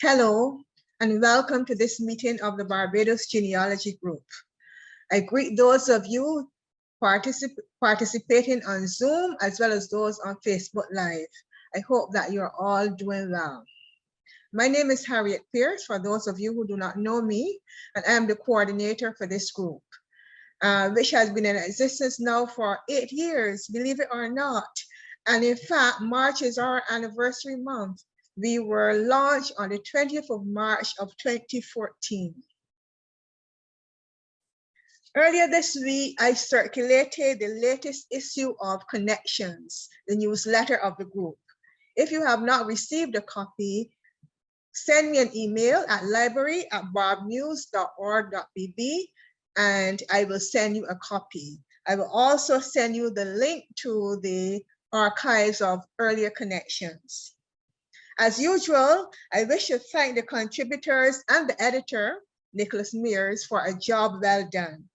Hello, and welcome to this meeting of the Barbados Genealogy Group. I greet those of you participating on Zoom as well as those on Facebook Live. I hope that you're all doing well. My name is Harriet Pierce, for those of you who do not know me, and I am the coordinator for this group, which has been in existence now for 8 years, believe it or not. And in fact, March is our anniversary month. We were launched on the 20th of March of 2014. Earlier this week, I circulated the latest issue of Connections, the newsletter of the group. If you have not received a copy, send me an email at library@barbnews.org.bb and I will send you a copy. I will also send you the link to the archives of earlier Connections. As usual, I wish to thank the contributors and the editor, Nicholas Mears, for a job well done.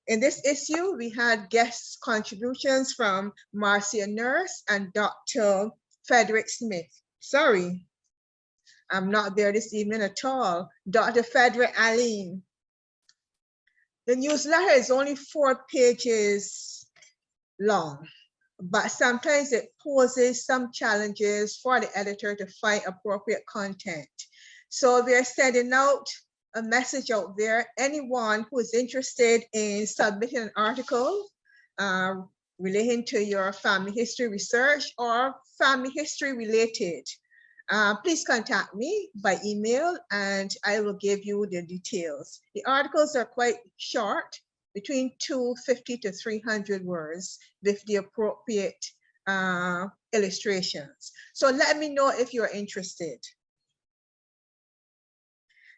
In this issue, we had guest contributions from Marcia Nurse and Dr. Frederick Smith. Sorry, I'm not there this evening at all. Dr. Frederick Aline. The newsletter is only 4 pages long, but sometimes it poses some challenges for the editor to find appropriate content. So we are sending out a message out there. Anyone who is interested in submitting an article relating to your family history research or family history related, please contact me by email and I will give you the details. The articles are quite short, between 250 to 300 words with the appropriate illustrations. So let me know if you're interested.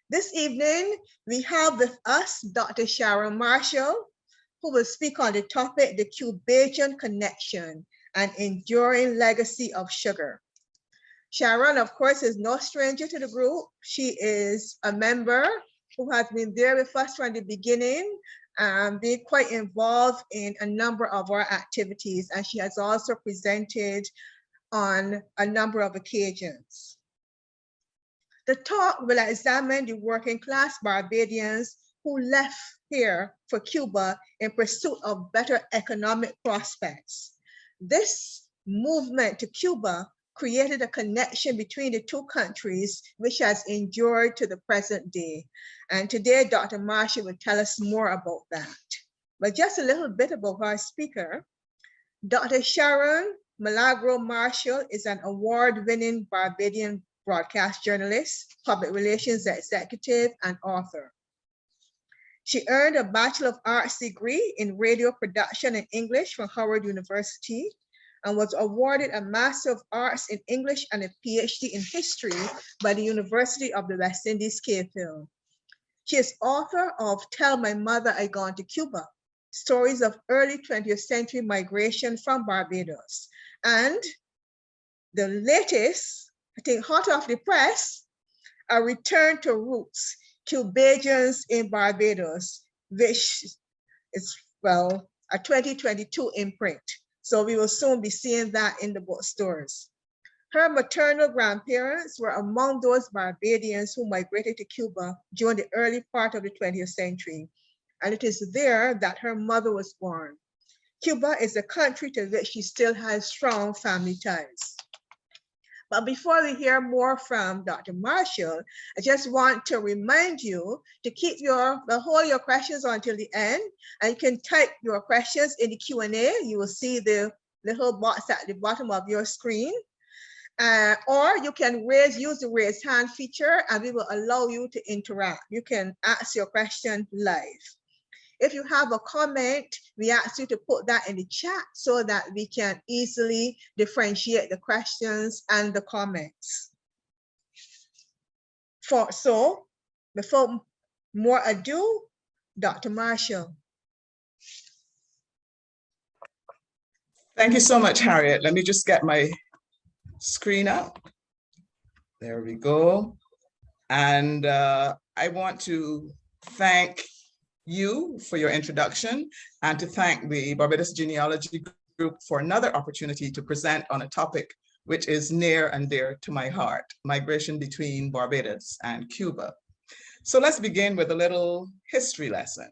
This evening, we have with us Dr. Sharon Marshall, who will speak on the topic, the Cubajan connection, an enduring legacy of sugar. Sharon, of course, is no stranger to the group. She is a member who has been there with us from the beginning, being quite involved in a number of our activities, and she has also presented on a number of occasions. The talk will examine the working class Barbadians who left here for Cuba in pursuit of better economic prospects. This movement to Cuba created a connection between the two countries, which has endured to the present day. And today, Dr. Marshall will tell us more about that. But just a little bit about our speaker. Dr. Sharon Milagro Marshall is an award-winning Barbadian broadcast journalist, public relations executive, and author. She earned a Bachelor of Arts degree in radio production and English from Howard University, and was awarded a Master of Arts in English and a PhD in History by the University of the West Indies, Cape Hill. She is author of Tell My Mother I Gone to Cuba, Stories of Early 20th Century Migration from Barbados. And the latest, I think hot off the press, A Return to Roots, Cubajans in Barbados, which is, well, a 2022 imprint. So we will soon be seeing that in the bookstores. Her maternal grandparents were among those Barbadians who migrated to Cuba during the early part of the 20th century. And it is there that her mother was born. Cuba is a country to which she still has strong family ties. But before we hear more from Dr. Marshall, I just want to remind you to keep hold your questions until the end, and you can type your questions in the Q&A. You will see the little box at the bottom of your screen. Or you can use the raise hand feature and we will allow you to interact. You can ask your question live. If you have a comment, we ask you to put that in the chat so that we can easily differentiate the questions and the comments. So, before more ado, Dr. Marshall. Thank you so much, Harriet. Let me just get my screen up. There we go. And I want to thank you for your introduction and to thank the Barbados Genealogy Group for another opportunity to present on a topic which is near and dear to my heart, migration between Barbados and Cuba. So let's begin with a little history lesson.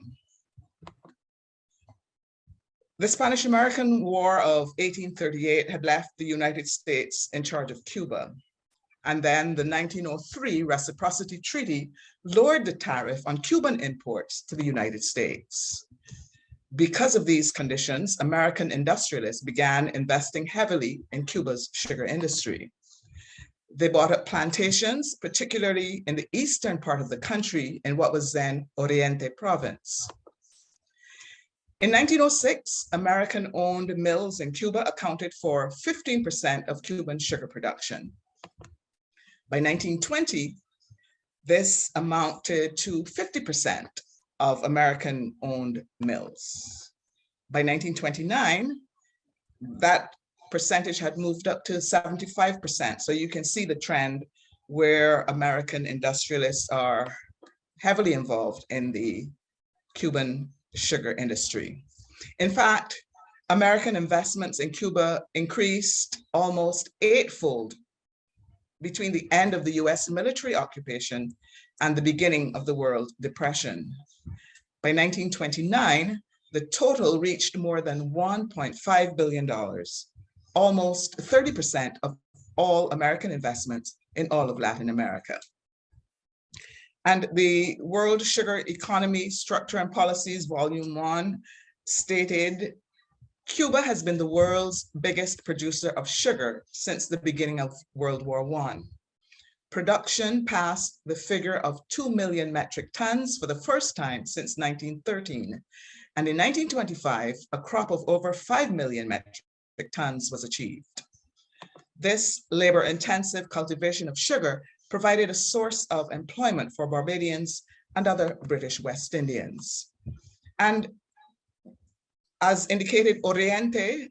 The Spanish-American War of 1838 had left the United States in charge of Cuba. And then the 1903 Reciprocity Treaty lowered the tariff on Cuban imports to the United States. Because of these conditions, American industrialists began investing heavily in Cuba's sugar industry. They bought up plantations, particularly in the eastern part of the country in what was then Oriente province. In 1906, American-owned mills in Cuba accounted for 15% of Cuban sugar production. By 1920, this amounted to 50% of American-owned mills. By 1929, that percentage had moved up to 75%. So you can see the trend where American industrialists are heavily involved in the Cuban sugar industry. In fact, American investments in Cuba increased almost eightfold between the end of the US military occupation and the beginning of the World Depression. By 1929, the total reached more than $1.5 billion, almost 30% of all American investments in all of Latin America. And the World Sugar Economy, Structure and Policies, Volume 1, stated, Cuba has been the world's biggest producer of sugar since the beginning of World War I. Production passed the figure of 2 million metric tons for the first time since 1913. And in 1925, a crop of over 5 million metric tons was achieved. This labor-intensive cultivation of sugar provided a source of employment for Barbadians and other British West Indians. And as indicated, Oriente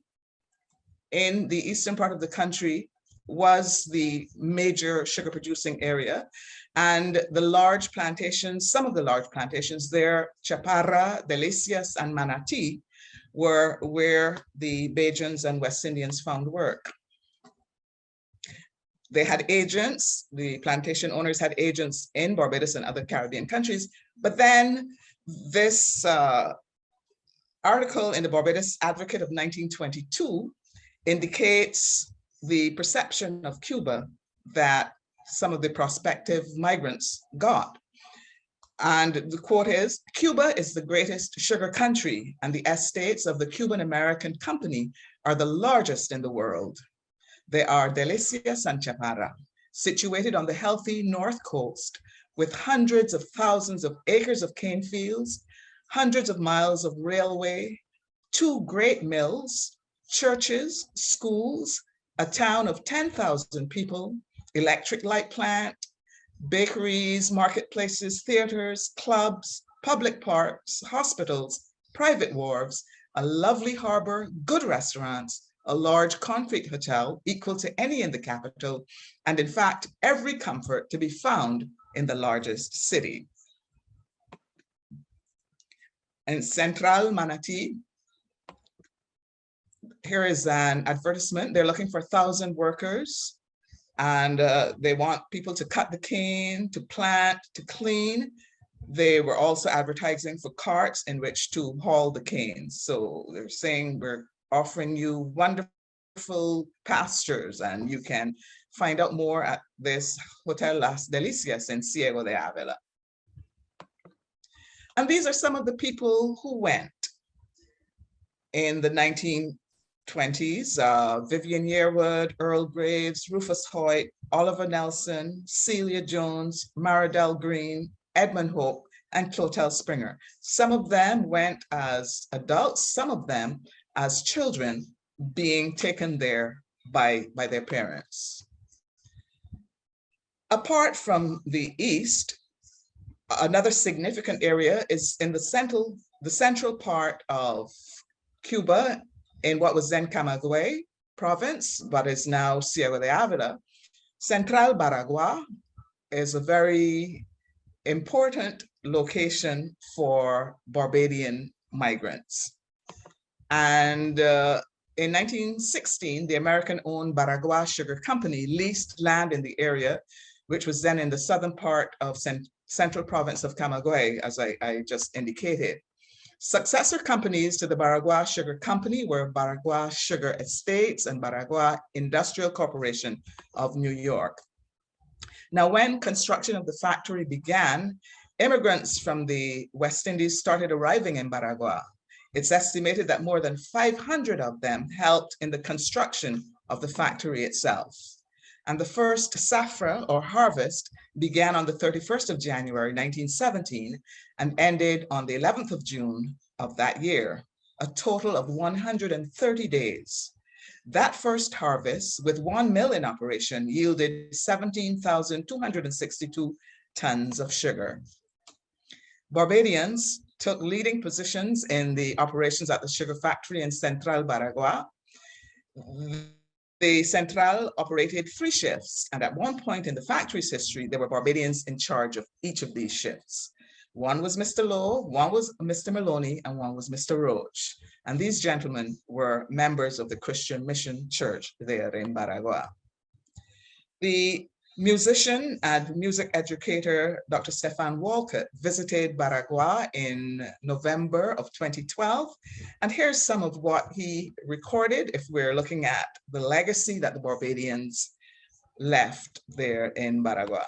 in the eastern part of the country was the major sugar producing area. And the large plantations, some of the large plantations there, Chaparra, Delicias, and Manatee, were where the Bajans and West Indians found work. They had agents, the plantation owners had agents in Barbados and other Caribbean countries, but then this article in the Barbados Advocate of 1922 indicates the perception of Cuba that some of the prospective migrants got. And the quote is, Cuba is the greatest sugar country and the estates of the Cuban American Company are the largest in the world. They are Delicias and Chaparra, situated on the healthy north coast with hundreds of thousands of acres of cane fields, hundreds of miles of railway, 2 great mills, churches, schools, a town of 10,000 people, electric light plant, bakeries, marketplaces, theaters, clubs, public parks, hospitals, private wharves, a lovely harbor, good restaurants, a large concrete hotel equal to any in the capital, and in fact, every comfort to be found in the largest city. In Central Manatee, here is an advertisement. They're looking for 1,000 workers, and they want people to cut the cane, to plant, to clean. They were also advertising for carts in which to haul the canes. So they're saying, we're offering you wonderful pastures, and you can find out more at this Hotel Las Delicias in Ciego de Ávila. And these are some of the people who went in the 1920s, Vivian Yearwood, Earl Graves, Rufus Hoyt, Oliver Nelson, Celia Jones, Maridel Green, Edmund Hope, and Clotel Springer. Some of them went as adults, some of them as children being taken there by their parents. Apart from the east, another significant area is in the central part of Cuba, in what was then Camagüey province, but is now Ciego de Ávila. Central Baragua is a very important location for Barbadian migrants. And In 1916, the American-owned Baragua Sugar Company leased land in the area, which was then in the southern part of central province of Camagüey, as I just indicated. Successor companies to the Baragua Sugar Company were Baragua Sugar Estates and Baragua Industrial Corporation of New York. Now, when construction of the factory began, immigrants from the West Indies started arriving in Baragua. It's estimated that more than 500 of them helped in the construction of the factory itself. And the first safra, or harvest, began on the 31st of January, 1917, and ended on the 11th of June of that year, a total of 130 days. That first harvest, with one mill in operation, yielded 17,262 tons of sugar. Barbadians took leading positions in the operations at the sugar factory in Central Baragua. The Central operated 3 shifts, and at one point in the factory's history, there were Barbadians in charge of each of these shifts. One was Mr. Lowe, one was Mr. Maloney, and one was Mr. Roach. And these gentlemen were members of the Christian Mission Church there in Baragua. The musician and music educator, Dr. Stefan Walcott, visited Baragua in November of 2012. And here's some of what he recorded if we're looking at the legacy that the Barbadians left there in Baragua.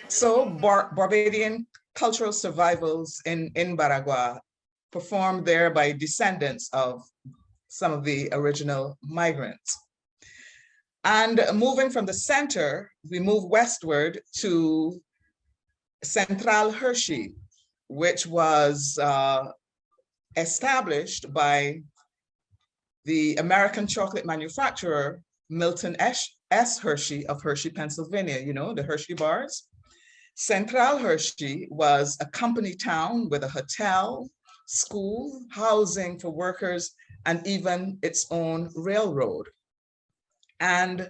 So Barbadian cultural survivals in Baragua performed there by descendants of some of the original migrants. And moving from the center, we move westward to Central Hershey, which was established by the American chocolate manufacturer, Milton S. Hershey of Hershey, Pennsylvania, you know, the Hershey bars. Central Hershey was a company town with a hotel, school, housing for workers, and even its own railroad. And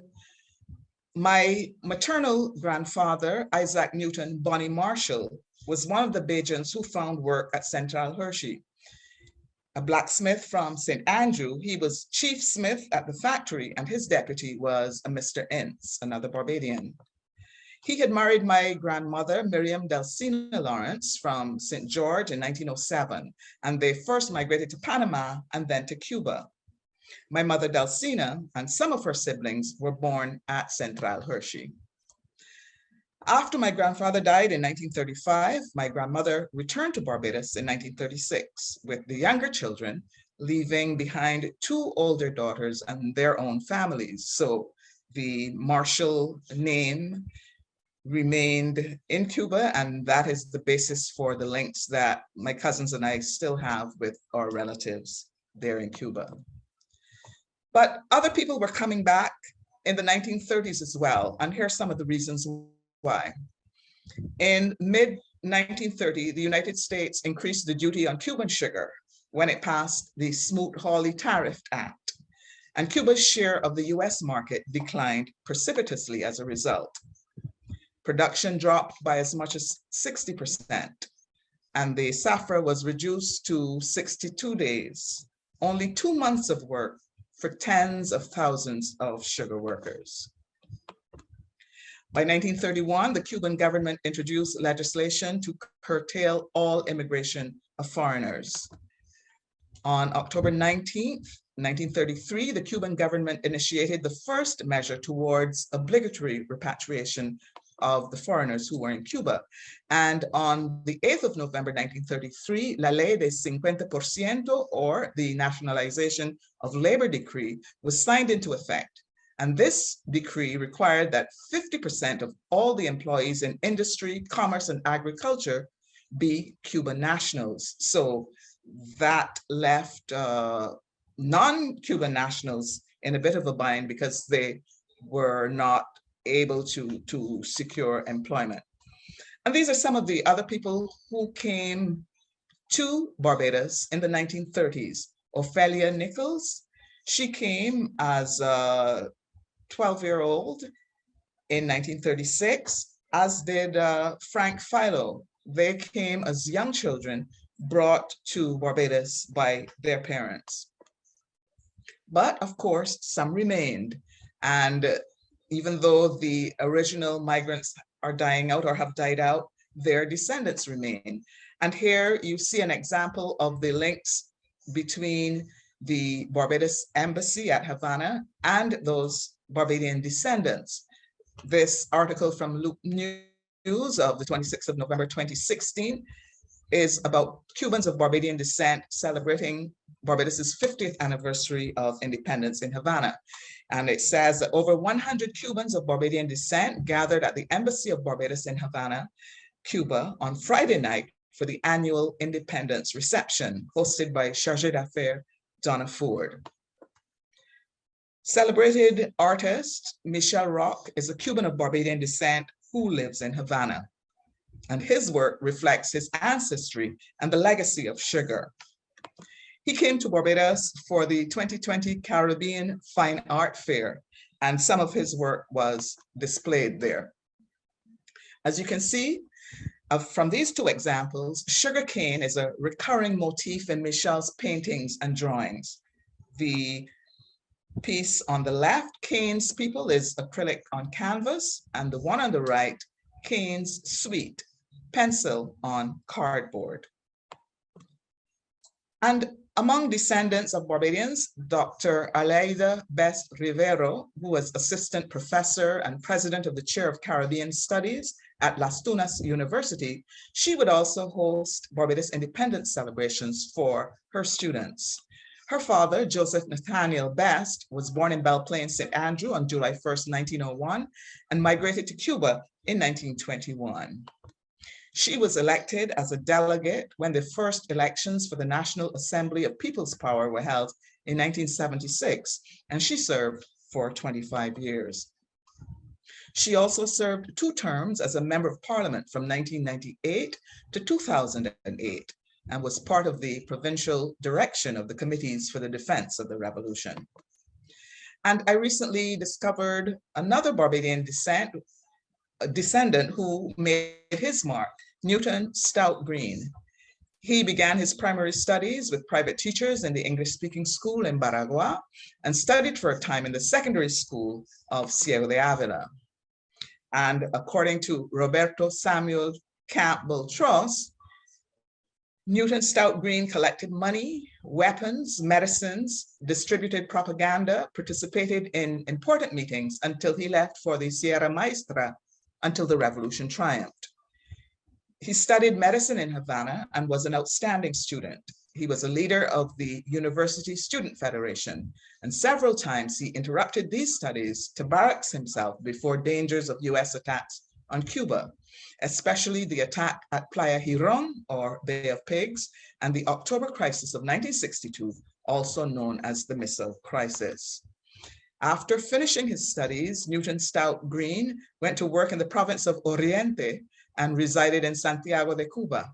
my maternal grandfather, Isaac Newton Bonnie Marshall, was one of the Bajans who found work at Central Hershey. A blacksmith from St. Andrew, he was chief smith at the factory, and his deputy was a Mr. Ince, another Barbadian. He had married my grandmother, Miriam Delcina Lawrence, from St. George in 1907, and they first migrated to Panama and then to Cuba. My mother, Delcina, and some of her siblings were born at Central Hershey. After my grandfather died in 1935, my grandmother returned to Barbados in 1936 with the younger children, leaving behind 2 older daughters and their own families. So the Marshall name remained in Cuba, and that is the basis for the links that my cousins and I still have with our relatives there in Cuba. But other people were coming back in the 1930s as well, and here's some of the reasons why. In mid-1930, the United States increased the duty on Cuban sugar when it passed the Smoot-Hawley Tariff Act, and Cuba's share of the US market declined precipitously as a result. Production dropped by as much as 60%, and the SAFRA was reduced to 62 days, only 2 months of work for tens of thousands of sugar workers. By 1931, the Cuban government introduced legislation to curtail all immigration of foreigners. On October 19th, 1933, the Cuban government initiated the first measure towards obligatory repatriation of the foreigners who were in Cuba. And on the 8th of November, 1933, La Ley de 50%, or the Nationalization of Labor Decree, was signed into effect. And this decree required that 50% of all the employees in industry, commerce, and agriculture be Cuban nationals. So that left non-Cuban nationals in a bit of a bind because they were not able to secure employment. And these are some of the other people who came to Barbados in the 1930s. Ophelia Nichols, she came as a 12-year-old in 1936, as did Frank Philo. They came as young children brought to Barbados by their parents. But of course, some remained. And even though the original migrants are dying out or have died out, their descendants remain. And here you see an example of the links between the Barbados Embassy at Havana and those Barbadian descendants. This article from Loop News of the 26th of November, 2016 is about Cubans of Barbadian descent celebrating Barbados's 50th anniversary of independence in Havana. And it says that over 100 Cubans of Barbadian descent gathered at the Embassy of Barbados in Havana, Cuba, on Friday night for the annual independence reception hosted by Chargé d'Affaires Donna Ford. Celebrated artist Michel Roch is a Cuban of Barbadian descent who lives in Havana, and his work reflects his ancestry and the legacy of sugar. He came to Barbados for the 2020 Caribbean Fine Art Fair, and some of his work was displayed there. As you can see, from these two examples, sugarcane is a recurring motif in Michel's paintings and drawings. The piece on the left, Cane's People, is acrylic on canvas, and the one on the right, Cane's Sweet, pencil on cardboard. And among descendants of Barbadians, Dr. Aleida Best Rivero, who was assistant professor and president of the chair of Caribbean Studies at Las Tunas University, she would also host Barbados independence celebrations for her students. Her father, Joseph Nathaniel Best, was born in Belle Plaine, St. Andrew on July 1st, 1901, and migrated to Cuba in 1921. She was elected as a delegate when the first elections for the National Assembly of People's Power were held in 1976, and she served for 25 years. She also served 2 terms as a member of parliament from 1998 to 2008, and was part of the provincial direction of the Committees for the Defense of the Revolution. And I recently discovered another Barbadian descendant who made his mark, Newton Stout Green. He began his primary studies with private teachers in the English-speaking school in Baragua and studied for a time in the secondary school of Ciego de Avila. And according to Roberto Samuel Camp-Beltros, Newton Stout Green collected money, weapons, medicines, distributed propaganda, participated in important meetings until he left for the Sierra Maestra until the revolution triumphed. He studied medicine in Havana and was an outstanding student. He was a leader of the University Student Federation, and several times he interrupted these studies to barracks himself before dangers of US attacks on Cuba, especially the attack at Playa Girón, or Bay of Pigs, and the October crisis of 1962, also known as the Missile Crisis. After finishing his studies, Newton Stout Green went to work in the province of Oriente and resided in Santiago de Cuba.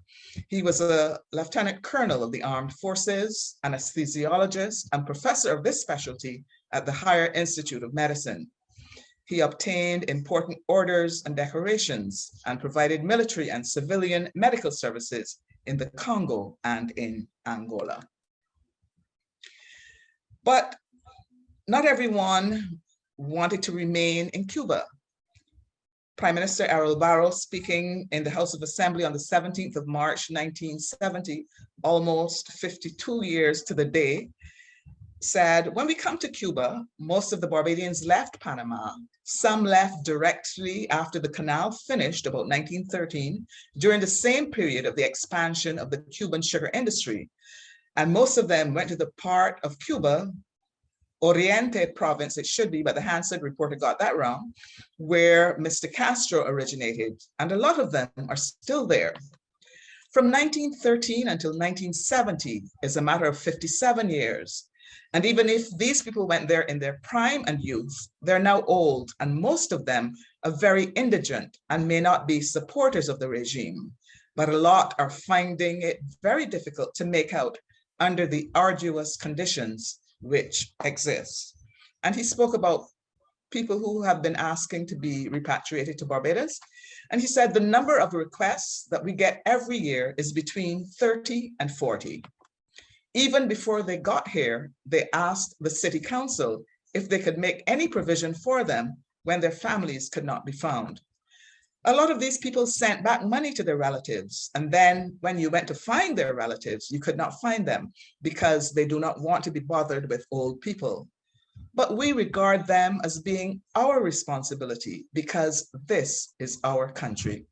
He was a lieutenant colonel of the armed forces, anesthesiologist, and professor of this specialty at the Higher Institute of Medicine. He obtained important orders and decorations and provided military and civilian medical services in the Congo and in Angola. But not everyone wanted to remain in Cuba. Prime Minister Errol Barrow, speaking in the House of Assembly on the 17th of March, 1970, almost 52 years to the day, said, when we come to Cuba, most of the Barbadians left Panama. Some left directly after the canal finished about 1913, during the same period of the expansion of the Cuban sugar industry. And most of them went to the part of Cuba, Oriente province, it should be, but the Hansard reporter got that wrong, where Mr. Castro originated, and a lot of them are still there. From 1913 until 1970 is a matter of 57 years. And even if these people went there in their prime and youth, they're now old, and most of them are very indigent and may not be supporters of the regime. But a lot are finding it very difficult to make out under the arduous conditions which exist. And he spoke about people who have been asking to be repatriated to Barbados. And he said the number of requests that we get every year is between 30 and 40. Even before they got here, they asked the city council if they could make any provision for them when their families could not be found. A lot of these people sent back money to their relatives. And then when you went to find their relatives, you could not find them because they do not want to be bothered with old people. But we regard them as being our responsibility because this is our country.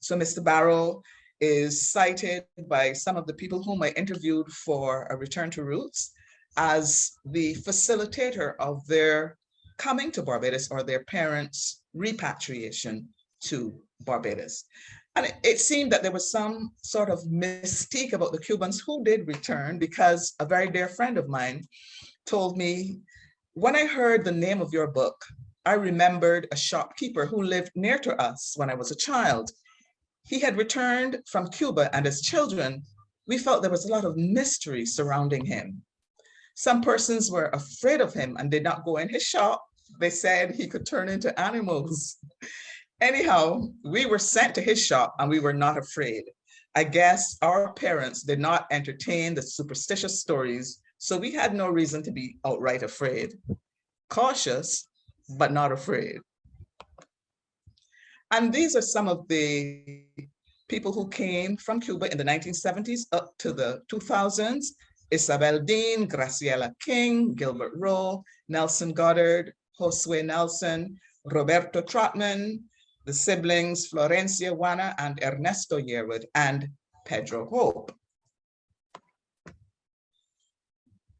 So Mr. Barrow is cited by some of the people whom I interviewed for A Return to Roots as the facilitator of their coming to Barbados or their parents' repatriation to Barbados. And it seemed that there was some sort of mystique about the Cubans who did return, because a very dear friend of mine told me, when I heard the name of your book, I remembered a shopkeeper who lived near to us when I was a child. He had returned from Cuba, and as children, we felt there was a lot of mystery surrounding him. Some persons were afraid of him and did not go in his shop. They said he could turn into animals. Anyhow, we were sent to his shop and we were not afraid. I guess our parents did not entertain the superstitious stories, so we had no reason to be outright afraid. Cautious, but not afraid. And these are some of the people who came from Cuba in the 1970s up to the 2000s. Isabel Dean, Graciela King, Gilbert Rowe, Nelson Goddard, Josue Nelson, Roberto Trotman, the siblings Florencia Juana and Ernesto Yearwood, and Pedro Hope.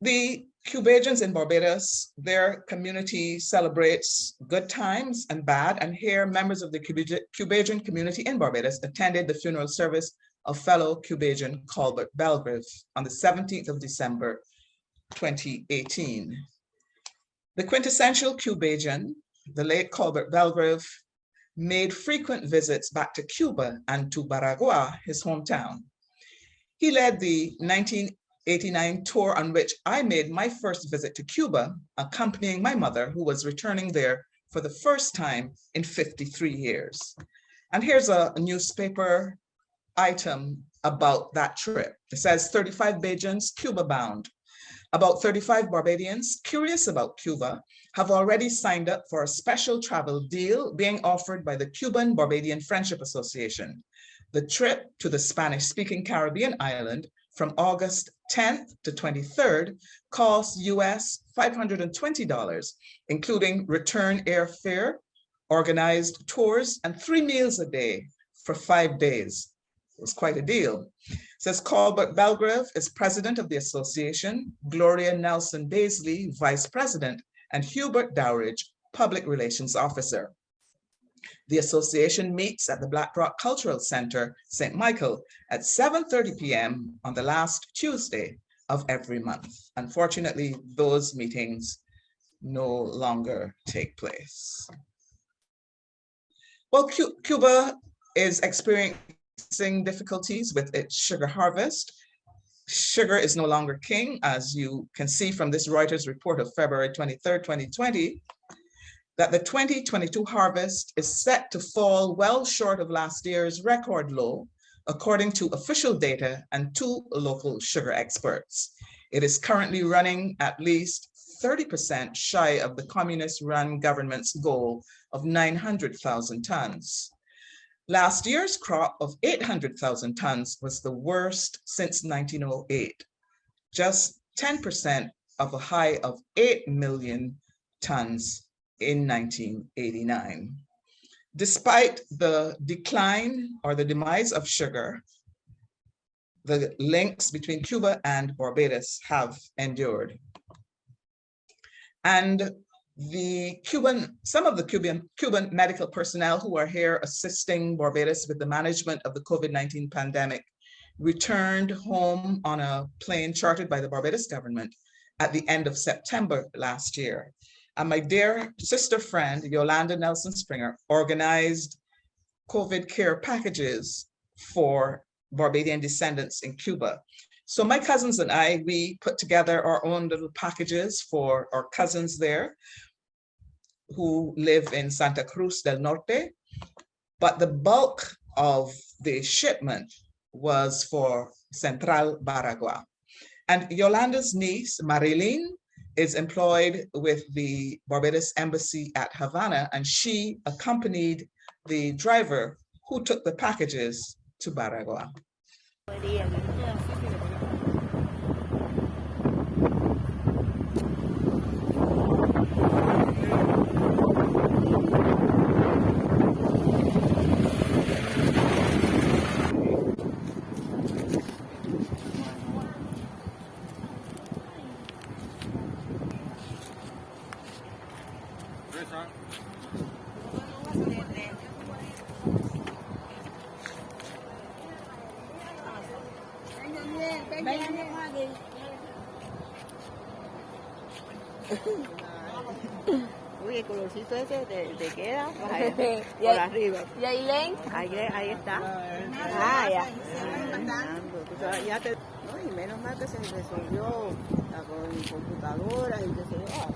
The Cubajans in Barbados, their community celebrates good times and bad, and here members of the Cubajan community in Barbados attended the funeral service of fellow Cubajan Colbert Belgrave on the 17th of December, 2018. The quintessential Cubajan, the late Colbert Belgrave, made frequent visits back to Cuba and to Baragua, his hometown. He led the 1989 tour on which I made my first visit to Cuba, accompanying my mother, who was returning there for the first time in 53 years. And here's a newspaper item about that trip. It says 35 Bajans Cuba bound. About 35 Barbadians curious about Cuba have already signed up for a special travel deal being offered by the Cuban Barbadian Friendship Association. The trip to the Spanish-speaking Caribbean island from August 10th to 23rd costs US $520, including return airfare, organized tours, and 3 meals a day for 5 days. It was quite a deal. It says Colbert Belgrave is president of the association, Gloria Nelson Baisley, vice president, and Hubert Dowridge, public relations officer. The association meets at the Black Rock Cultural Center, St. Michael, at 7:30 p.m. on the last Tuesday of every month. Unfortunately, those meetings no longer take place. Well, Cuba is experiencing difficulties with its sugar harvest. Sugar is no longer king, as you can see from this Reuters report of February 23rd, 2020, that the 2022 harvest is set to fall well short of last year's record low, according to official data and two local sugar experts. It is currently running at least 30% shy of the communist-run government's goal of 900,000 tons. Last year's crop of 800,000 tons was the worst since 1908, just 10% of a high of 8 million tons in 1989. Despite the decline or the demise of sugar, the links between Cuba and Barbados have endured. And some of the Cuban medical personnel who are here assisting Barbados with the management of the COVID-19 pandemic returned home on a plane chartered by the Barbados government at the end of September last year. And my dear sister friend, Yolanda Nelson Springer, organized COVID care packages for Barbadian descendants in Cuba. So my cousins and I, we put together our own little packages for our cousins there who live in Santa Cruz del Norte. But the bulk of the shipment was for Central Baragua. And Yolanda's niece, Marilyn, is employed with the Barbados Embassy at Havana, and she accompanied the driver who took the packages to Baragua. Uy, el colorcito ese te queda por arriba. ¿Y Ailén? Ahí está. Ah, ya. Ya te, no, y menos mal que se resolvió con computadoras y qué sé yo.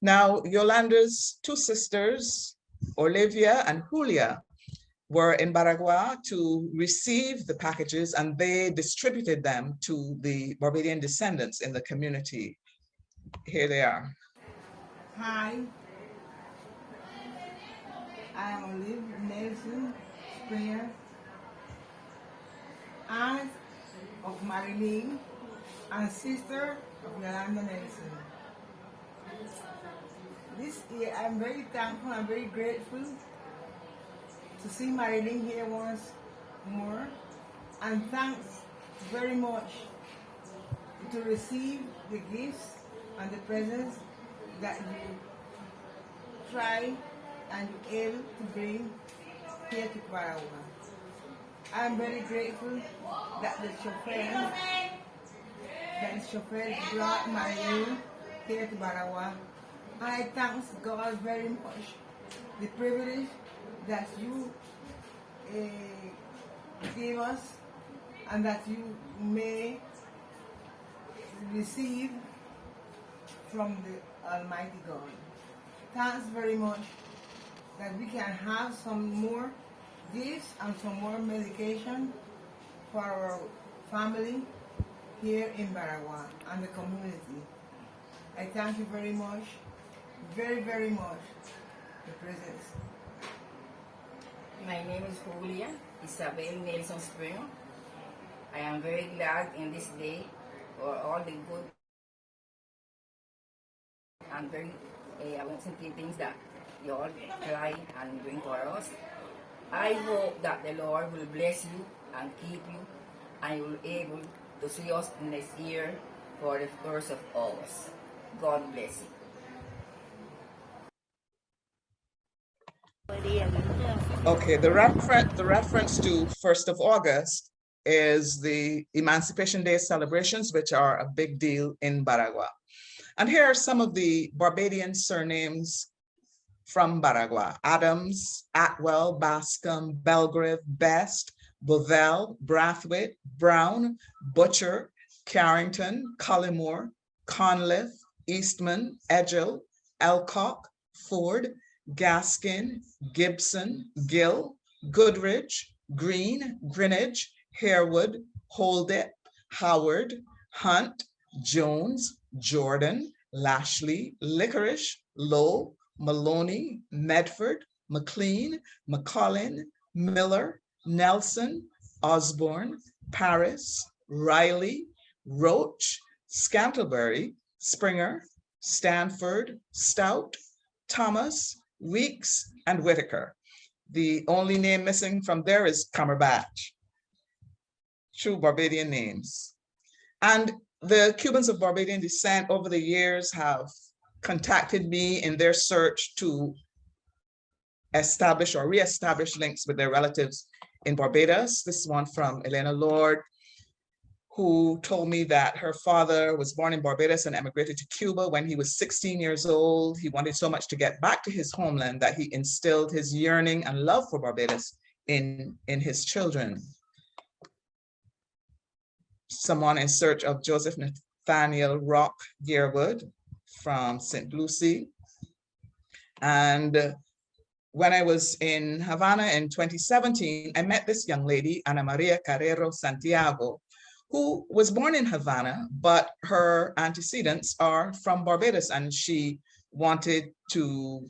Now, Yolanda's two sisters, Olivia and Julia, were in Baragua to receive the packages, and they distributed them to the Barbadian descendants in the community. Here they are. Hi, I am Olivia Nelson Springer, aunt of Marilyn and sister of Yolanda Nelson. This year I'm very thankful and very grateful to see Marilyn here once more, and thanks very much to receive the gifts and the presents that you try and you're able to bring here to Baragua. I'm very grateful that the chauffeur brought Marilyn here to Baragua, and I thank God very much the privilege that you gave us and that you may receive from the Almighty God. Thanks very much that we can have some more gifts and some more medication for our family here in Baragua and the community. I thank you very much, very, very much, the presence. My name is Julia Isabel Nelson Springer. I am very glad in this day for all the good and very abundant things that you all try and bring for us. I hope that the Lord will bless you and keep you, and you will be able to see us next year for the 1st of August. God bless you. Okay, the reference to 1st of August is the Emancipation Day celebrations, which are a big deal in Baragua. And here are some of the Barbadian surnames from Baragua: Adams, Atwell, Bascom, Belgrave, Best, Bovell, Brathwaite, Brown, Butcher, Carrington, Collymore, Conliffe, Eastman, Edgell, Elcock, Ford, Gaskin, Gibson, Gill, Goodrich, Green, Greenwich, Harewood, Holdip, Howard, Hunt, Jones, Jordan, Lashley, Licorice, Lowe, Maloney, Medford, McLean, McCollin, Miller, Nelson, Osborne, Paris, Riley, Roach, Scantlebury, Springer, Stanford, Stout, Thomas, Weeks, and Whitaker. The only name missing from there is Cumberbatch. True Barbadian names. And the Cubans of Barbadian descent over the years have contacted me in their search to establish or reestablish links with their relatives in Barbados. This one from Elena Lord, who told me that her father was born in Barbados and emigrated to Cuba when he was 16 years old. He wanted so much to get back to his homeland that he instilled his yearning and love for Barbados in his children. Someone in search of Joseph Nathaniel Rock Yearwood from St. Lucie. And when I was in Havana in 2017, I met this young lady, Ana Maria Carrero Santiago, who was born in Havana, but her antecedents are from Barbados, and she wanted to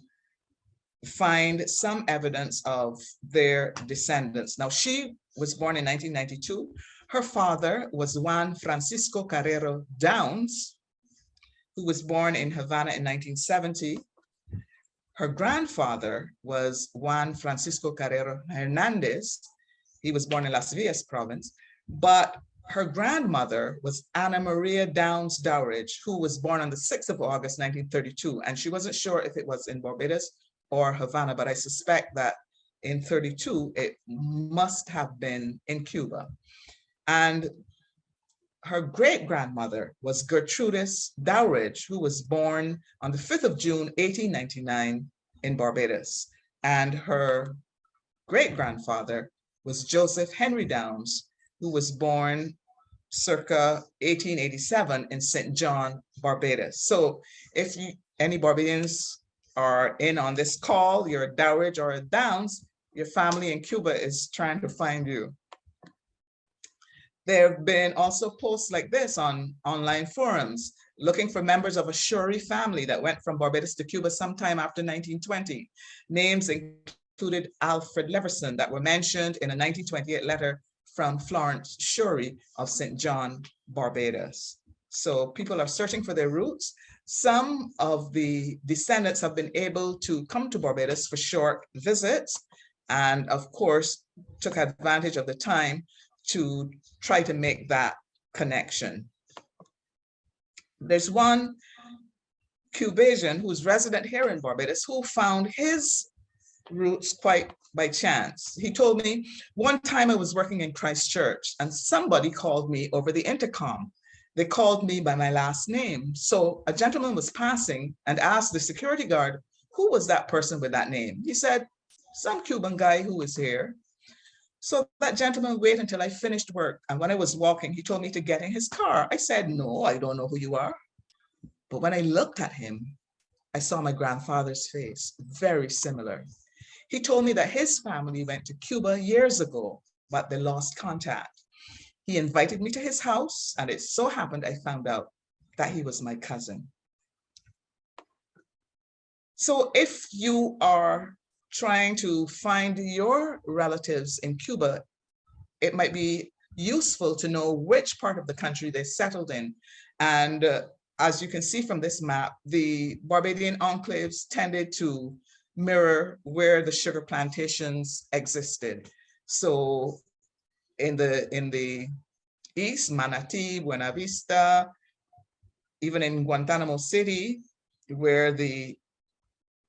find some evidence of their descendants. Now, she was born in 1992. Her father was Juan Francisco Carrero Downs, who was born in Havana in 1970. Her grandfather was Juan Francisco Carrero Hernandez. He was born in Las Villas province, but her grandmother was Ana Maria Downs Dowridge, who was born on the 6th of August, 1932. And she wasn't sure if it was in Barbados or Havana, but I suspect that in 32, it must have been in Cuba. And her great-grandmother was Gertrudis Dowridge, who was born on the 5th of June, 1899 in Barbados. And her great-grandfather was Joseph Henry Downs, who was born circa 1887 in St. John, Barbados. So if any Barbadians are in on this call, you're a Dowridge or a Downs, your family in Cuba is trying to find you. There have been also posts like this on online forums looking for members of a Shuri family that went from Barbados to Cuba sometime after 1920. Names included Alfred Leverson that were mentioned in a 1928 letter from Florence Shuri of St. John, Barbados. So people are searching for their roots. Some of the descendants have been able to come to Barbados for short visits, and of course, took advantage of the time to try to make that connection. There's one Cubajan who's resident here in Barbados who found his roots quite by chance. He told me, one time I was working in Christchurch and somebody called me over the intercom. They called me by my last name. So a gentleman was passing and asked the security guard, who was that person with that name? He said, some Cuban guy who was here. So that gentleman waited until I finished work. And when I was walking, he told me to get in his car. I said, no, I don't know who you are. But when I looked at him, I saw my grandfather's face, very similar. He told me that his family went to Cuba years ago, but they lost contact. He invited me to his house, and it so happened I found out that he was my cousin. So if you are trying to find your relatives in Cuba, it might be useful to know which part of the country they settled in. And as you can see from this map, the Barbadian enclaves tended to mirror where the sugar plantations existed. So in the east, Manatí, Buena Vista, even in Guantanamo City, where the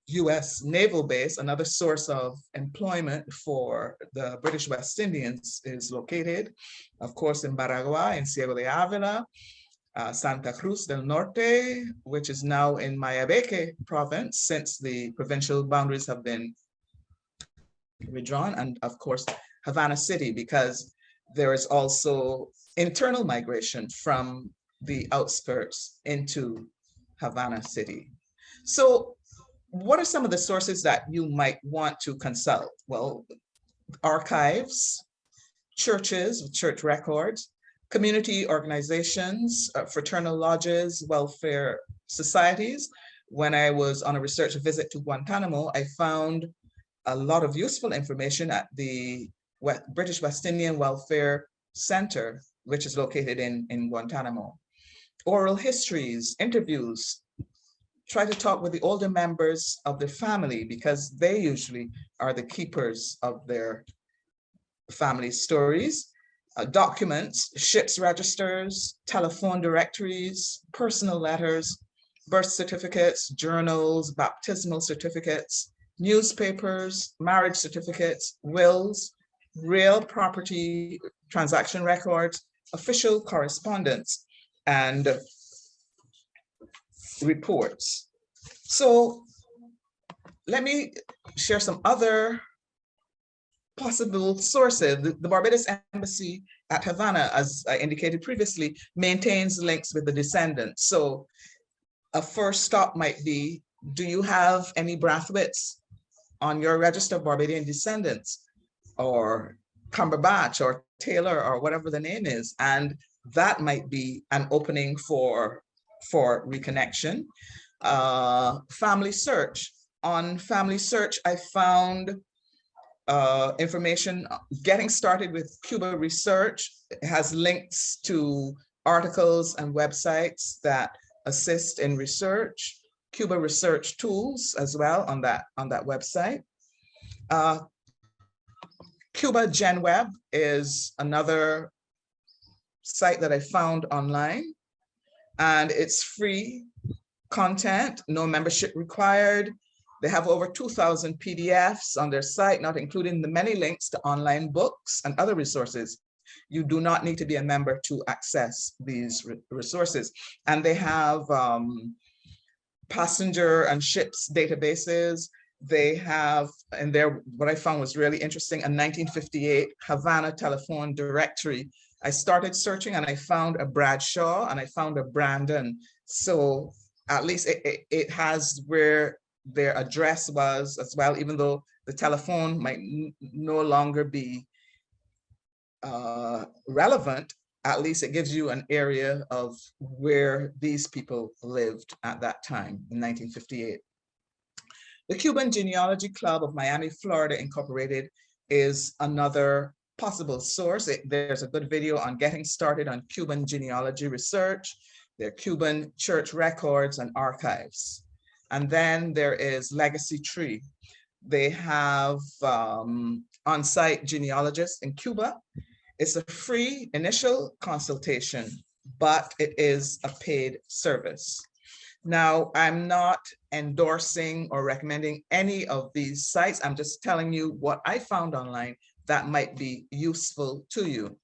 US naval base, another source of employment for the British West Indians, is located, of course, in Baragua, in Ciego de Avila, Santa Cruz del Norte, which is now in Mayabeque province since the provincial boundaries have been redrawn, and of course, Havana City, because there is also internal migration from the outskirts into Havana City. So what are some of the sources that you might want to consult? Well, archives, churches, church records, community organizations, fraternal lodges, welfare societies. When I was on a research visit to Guantanamo, I found a lot of useful information at the British West Indian Welfare Center, which is located in Guantanamo. Oral histories, interviews, try to talk with the older members of the family because they usually are the keepers of their family stories. Documents, ships registers, telephone directories, personal letters, birth certificates, journals, baptismal certificates, newspapers, marriage certificates, wills, real property transaction records, official correspondence, and reports. So let me share some other possible sources. The Barbados Embassy at Havana, as I indicated previously, maintains links with the descendants. So a first stop might be, do you have any Brathwaites on your register of Barbadian descendants, or Cumberbatch or Taylor or whatever the name is? And that might be an opening for reconnection. Family search. On family search, I found information. Getting Started with Cuba Research. It has links to articles and websites that assist in research. Cuba Research Tools as well on that website. Cubajan Web is another site that I found online, and it's free content, no membership required. They have over 2,000 PDFs on their site, not including the many links to online books and other resources. You do not need to be a member to access these resources. And they have passenger and ships databases. They have, and there, what I found was really interesting, a 1958 Havana telephone directory. I started searching and I found a Bradshaw and I found a Brandon. So at least it has where their address was as well, even though the telephone might no longer be relevant. At least it gives you an area of where these people lived at that time in 1958. The Cuban Genealogy Club of Miami, Florida, Incorporated is another possible source. There's a good video on getting started on Cuban genealogy research. There are Cuban church records and archives. And then there is Legacy Tree. They have on-site genealogists in Cuba. It's a free initial consultation, but it is a paid service. Now, I'm not endorsing or recommending any of these sites. I'm just telling you what I found online that might be useful to you.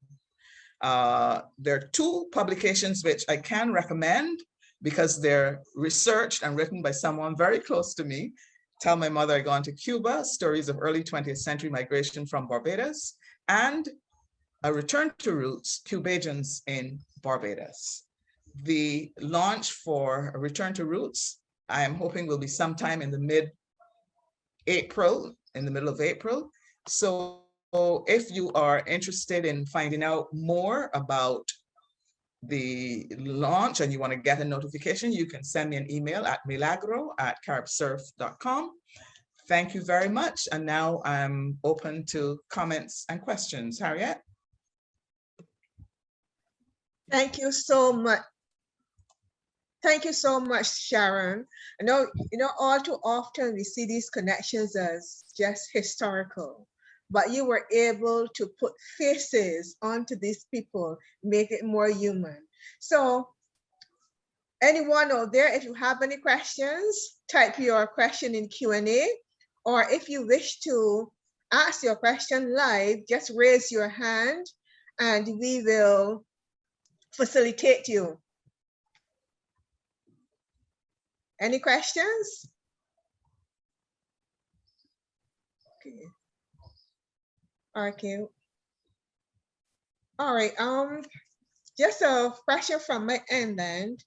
There are two publications which I can recommend because they're researched and written by someone very close to me. Tell My Mother I Gone to Cuba, Stories of Early 20th Century Migration from Barbados, and A Return to Roots, Cubajans in Barbados. The launch for A Return to Roots, I am hoping will be sometime in the mid-April, in the middle of April. So if you are interested in finding out more about the launch and you want to get a notification, you can send me an email at milagro@caribsurf.com. Thank you very much. And now I'm open to comments and questions. Harriet? Thank you so much. Thank you so much, Sharon. I know, all too often we see these connections as just historical, but you were able to put faces onto these people, make it more human. So Anyone out there, if you have any questions, type your question in Q&A, or if you wish to ask your question live, just raise your hand and we will facilitate you. Any questions? Okay. Okay. All right. Just a question from my end then.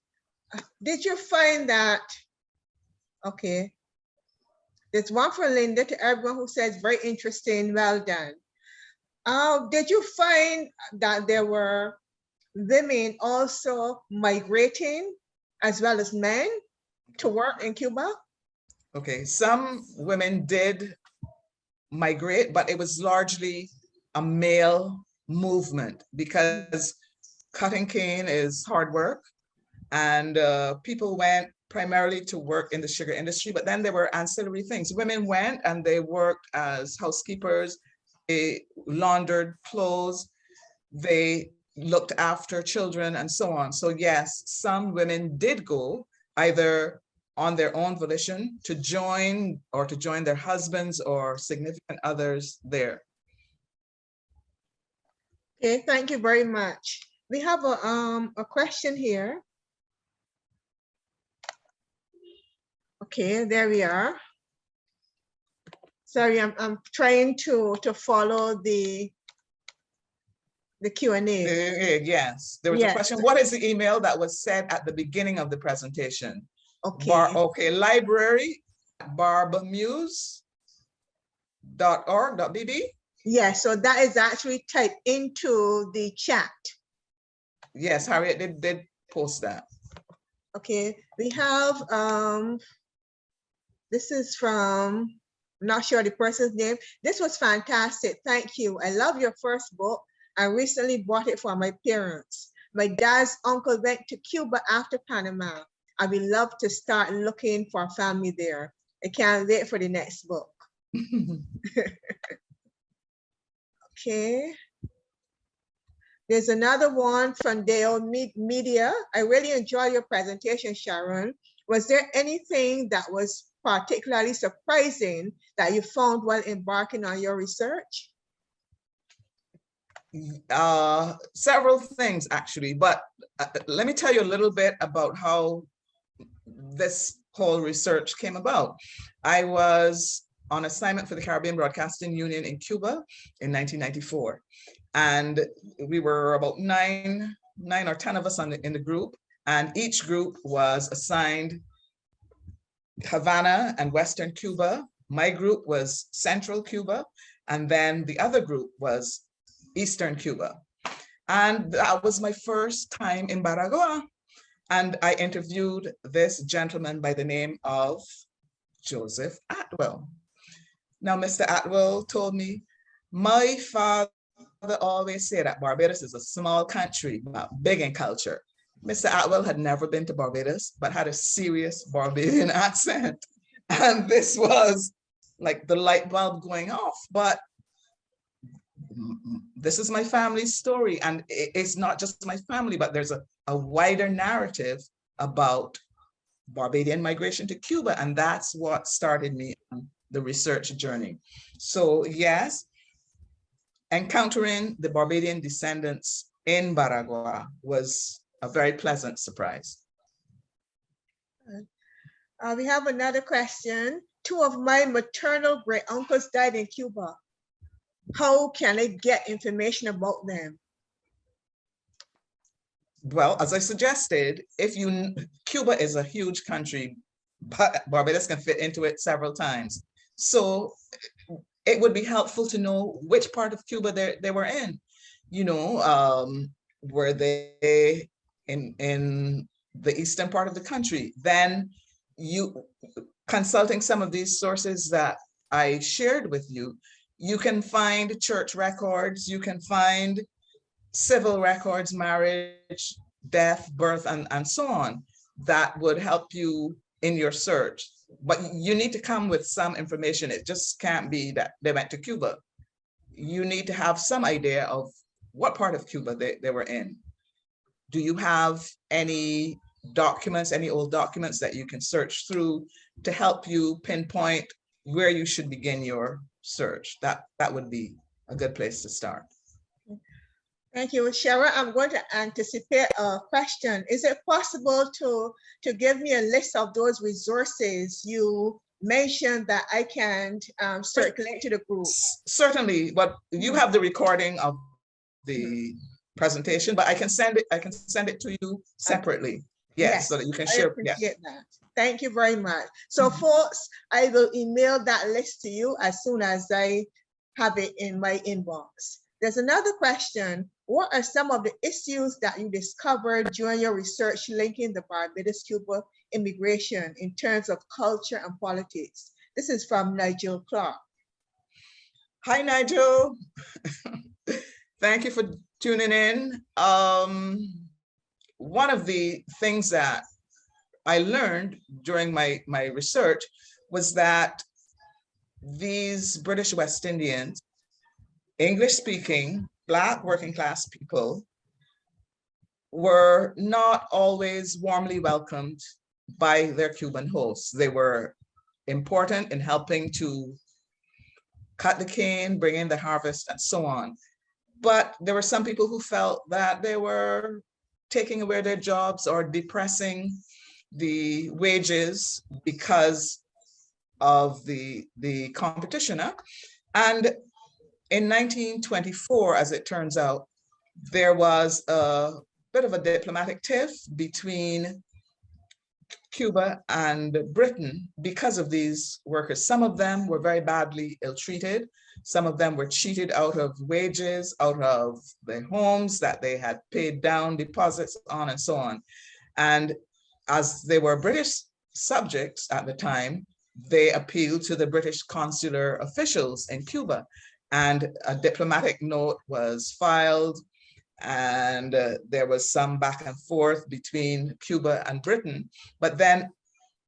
Did you find that, okay, there's one for Linda, to everyone who says very interesting, well done. Did you find that there were women also migrating as well as men to work in Cuba? Okay, some women did migrate, but it was largely a male movement because cutting cane is hard work, and people went primarily to work in the sugar industry, but then there were ancillary things. Women went and they worked as housekeepers, they laundered clothes, they looked after children and so on. So yes, some women did go either on their own volition to join or to join their husbands or significant others there. Okay, thank you very much. We have a question here. Okay, there we are. Sorry, I'm trying to follow the Q&A. Yes, there was a question. What is the email that was said at the beginning of the presentation? Okay. Okay, library barbamuse.org.bb. Yes, so that is actually typed into the chat. Yes, Harriet did post that. Okay, we have, this is from, I'm not sure the person's name. This was fantastic, thank you. I love your first book. I recently bought it for my parents. My dad's uncle went to Cuba after Panama. I would love to start looking for a family there. I can't wait for the next book. Okay. There's another one from Dale Media. I really enjoy your presentation, Sharon. Was there anything that was particularly surprising that you found while embarking on your research? Several things actually, but let me tell you a little bit about how this whole research came about. I was on assignment for the Caribbean Broadcasting Union in Cuba in 1994. And we were about nine or 10 of us in the group, and each group was assigned Havana and Western Cuba. My group was Central Cuba, and then the other group was Eastern Cuba. And that was my first time in Baragoa. And I interviewed this gentleman by the name of Joseph Atwell. Now, Mr. Atwell told me, my father always said that Barbados is a small country, but big in culture. Mr. Atwell had never been to Barbados, but had a serious Barbadian accent. And this was like the light bulb going off. But this is my family's story. And it's not just my family, but there's a wider narrative about Barbadian migration to Cuba. And that's what started me on the research journey. So yes, encountering the Barbadian descendants in Baragoa was a very pleasant surprise. We have another question. 2 of my maternal great uncles died in Cuba. How can I get information about them? Well, as I suggested, Cuba is a huge country, but Barbados can fit into it several times. So it would be helpful to know which part of Cuba they were in. You know, were they in the eastern part of the country? Then consulting some of these sources that I shared with you, you can find church records, you can find civil records, marriage, death, birth, and so on, that would help you in your search. But you need to come with some information. It just can't be that they went to Cuba. You need to have some idea of what part of Cuba they were in. Do you have any documents, any old documents that you can search through to help you pinpoint where you should begin your search. That would be a good place to start. Thank you, Sharon. I'm going to anticipate a question. Is it possible to give me a list of those resources you mentioned that I can circulate to the group? Certainly, but you have the recording of the presentation, but I can send it to you separately. Yes, so that you can share. I appreciate that. Thank you very much. So folks, I will email that list to you as soon as I have it in my inbox. There's another question. What are some of the issues that you discovered during your research linking the Barbados-Cuba immigration in terms of culture and politics? This is from Nigel Clark. Hi, Nigel. Thank you for tuning in. One of the things that I learned during my research was that these British West Indians, English-speaking, Black working class people, were not always warmly welcomed by their Cuban hosts. They were important in helping to cut the cane, bring in the harvest, and so on. But there were some people who felt that they were taking away their jobs or depressing the wages because of the competition. And in 1924, as it turns out, there was a bit of a diplomatic tiff between Cuba and Britain because of these workers. Some of them were very badly ill-treated. Some of them were cheated out of wages, out of their homes that they had paid down deposits on, and so on. And as they were British subjects at the time, they appealed to the British consular officials in Cuba, and a diplomatic note was filed, and there was some back and forth between Cuba and Britain. But then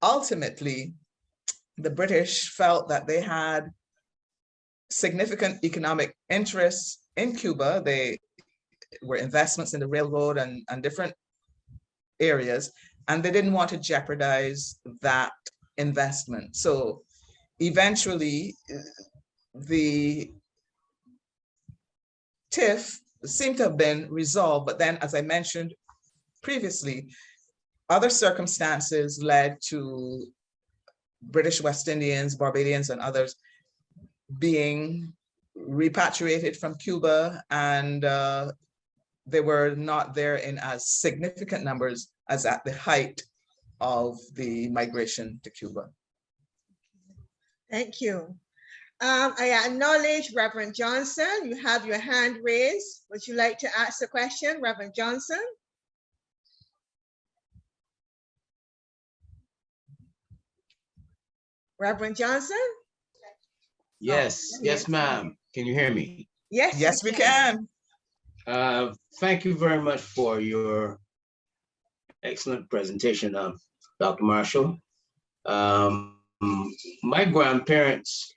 ultimately, the British felt that they had significant economic interests in Cuba. They were investments in the railroad and different areas, and they didn't want to jeopardize that investment. So eventually, the tiff seemed to have been resolved, but then, as I mentioned previously, other circumstances led to British West Indians, Barbadians, and others being repatriated from Cuba, and they were not there in as significant numbers as at the height of the migration to Cuba. Thank you. I acknowledge Reverend Johnson. You have your hand raised. Would you like to ask a question, Reverend Johnson? Reverend Johnson? Yes, yes, ma'am. Can you hear me? Yes, yes, we can. Thank you very much for your excellent presentation, Dr. Marshall. My grandparents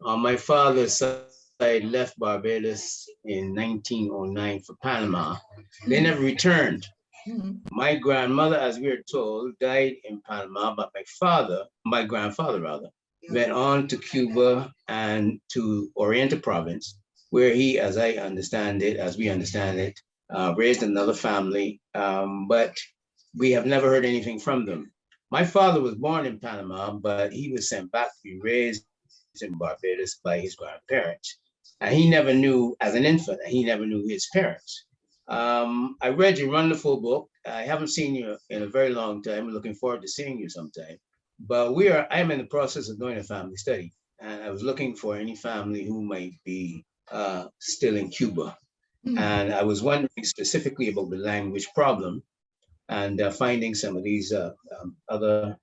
on my father's side left Barbados in 1909 for Panama. They never returned. My grandmother, as we are told, died in Panama, but my grandfather rather, went on to Cuba and to Oriental Province, where he, as I understand it, as we understand it, raised another family, but we have never heard anything from them. My father was born in Panama, but he was sent back to be raised in Barbados by his grandparents. And he never knew, as an infant, he never knew his parents. I read your wonderful book. I haven't seen you in a very long time. I'm looking forward to seeing you sometime. But I'm in the process of doing a family study. And I was looking for any family who might be still in Cuba. And I was wondering specifically about the language problem and finding some of these other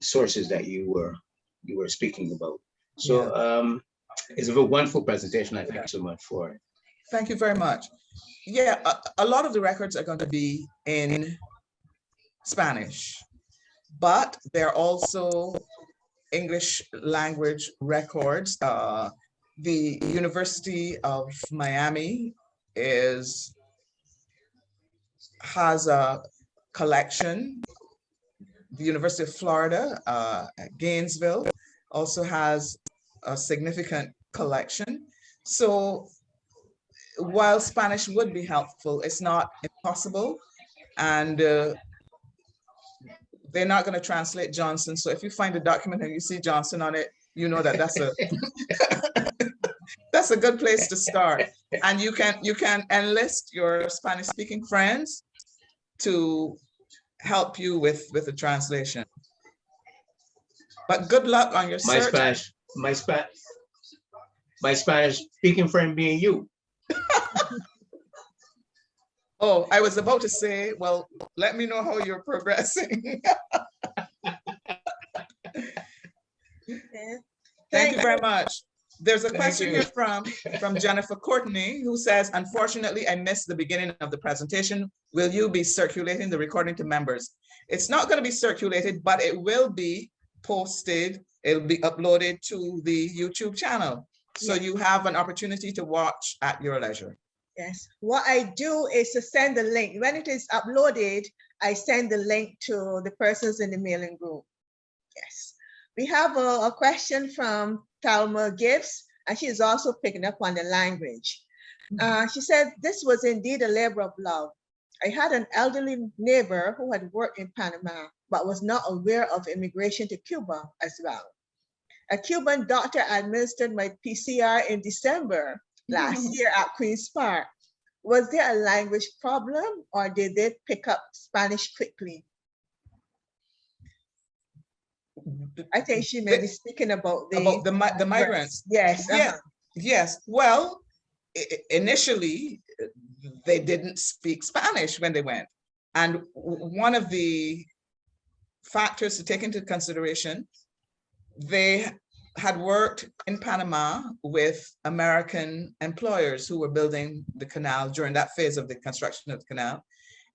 sources that you were speaking about. So it's a wonderful presentation. I thank you so much for it. Thank you very much. Yeah, a lot of the records are going to be in Spanish, but they're also English language records. The University of Miami is has a collection. The University of Florida at Gainesville also has a significant collection. So while Spanish would be helpful, it's not impossible. And they're not going to translate Johnson. So if you find a document and you see Johnson on it, you know that that's a that's a good place to start. And you can enlist your Spanish speaking friends to help you with the translation. But good luck on your My search. Spanish speaking friend being you. Oh, I was about to say, well, let me know how you're progressing. Okay. Thank you very much. There's a Thank question you. here from Jennifer Courtney, who says, unfortunately, I missed the beginning of the presentation. Will you be circulating the recording to members? It's not going to be circulated, but it will be posted. It'll be uploaded to the YouTube channel. So Yes. you have an opportunity to watch at your leisure. Yes. What I do is to send the link. When it is uploaded, I send the link to the persons in the mailing group. Yes. We have a question from Thelma Gibbs, and she is also picking up on the language. She said, this was indeed a labor of love. I had an elderly neighbor who had worked in Panama, but was not aware of immigration to Cuba as well. A Cuban doctor administered my PCR in December last year at Queen's Park. Was there a language problem, or did they pick up Spanish quickly? I think she may be speaking about the migrants. Yes. Yeah. Yes. Well, initially, they didn't speak Spanish when they went. And one of the factors to take into consideration, they had worked in Panama with American employers who were building the canal during that phase of the construction of the canal.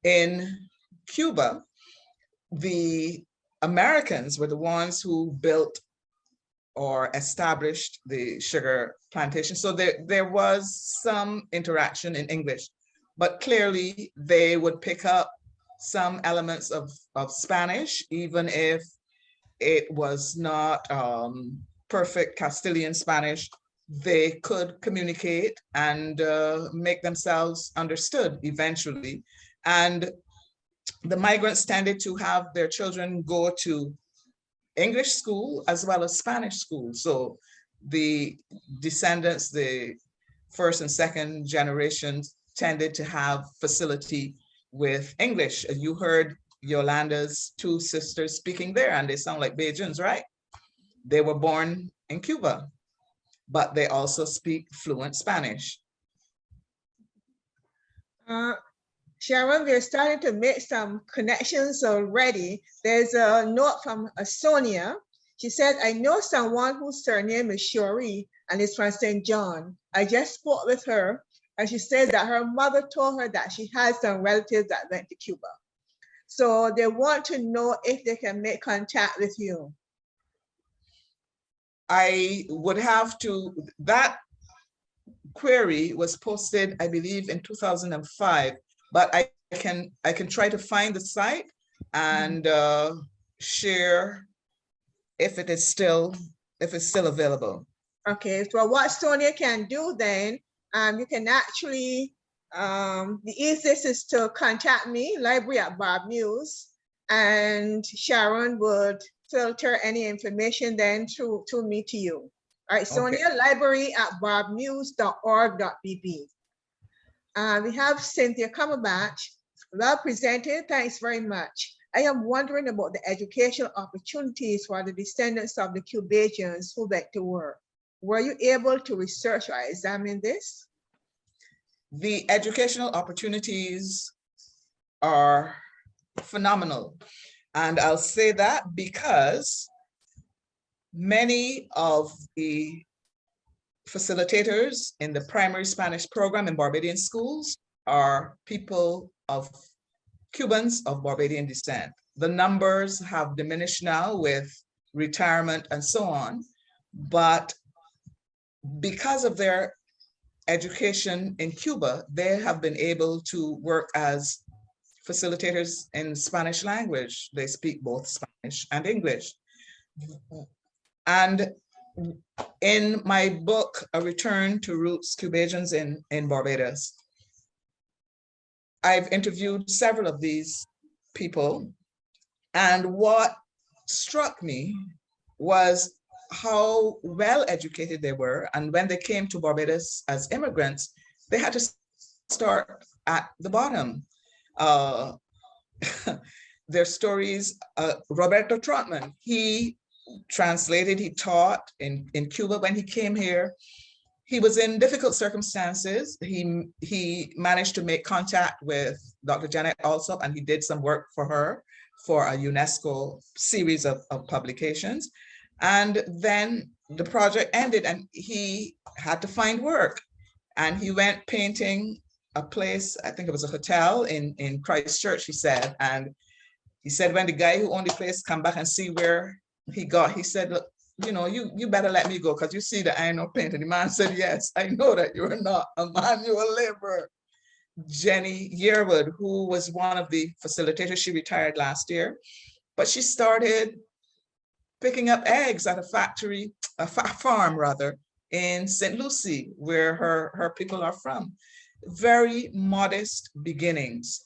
In Cuba, the Americans were the ones who built or established the sugar plantation. So there was some interaction in English, but clearly they would pick up some elements of Spanish, even if it was not perfect Castilian Spanish. They could communicate and make themselves understood eventually. And the migrants tended to have their children go to English school as well as Spanish school. So the descendants, the first and second generations, tended to have facility with English. You heard Yolanda's two sisters speaking there, and they sound like Bajans, right? They were born in Cuba, but they also speak fluent Spanish. Sharon, we're starting to make some connections already. There's a note from Sonia. She said, I know someone whose surname is Shori and is from St. John. I just spoke with her, and she said that her mother told her that she had some relatives that went to Cuba. So they want to know if they can make contact with you. I would have to, that query was posted, I believe, in 2005. But I can try to find the site and share if it's still available. Okay, so what Sonia can do then, you can actually, the easiest is to contact me, library@barbnews, and Sharon would filter any information then to me to you. All right, Sonia, okay. library@barbnews.org.bb. We have Cynthia Cumberbatch. Well presented, thanks very much. I am wondering about the educational opportunities for the descendants of the Cubajans who went to work. Were you able to research or examine this? The educational opportunities are phenomenal. And I'll say that because many of the facilitators in the primary Spanish program in Barbadian schools are people of Cubans of Barbadian descent. The numbers have diminished now with retirement and so on, but because of their education in Cuba, they have been able to work as facilitators in Spanish language. They speak both Spanish and English. And in my book, A Return to Roots, Cubajans in Barbados, I've interviewed several of these people. And what struck me was how well educated they were. And when they came to Barbados as immigrants, they had to start at the bottom. Their stories, Roberto Trotman, he translated, he taught in Cuba when he came here. He was in difficult circumstances. He managed to make contact with Dr. Janet Alsop, and he did some work for her for a UNESCO series of publications. And then the project ended and he had to find work. And he went painting a place, I think it was a hotel in Christchurch, he said. And he said, when the guy who owned the place come back and see where he got, he said, look, you know, you better let me go because you see that I ain't no painter. The man said, yes, I know that you're not a manual laborer. Jenny Yearwood, who was one of the facilitators, she retired last year, but she started picking up eggs at a factory, a farm rather, in St. Lucie, where her people are from. Very modest beginnings.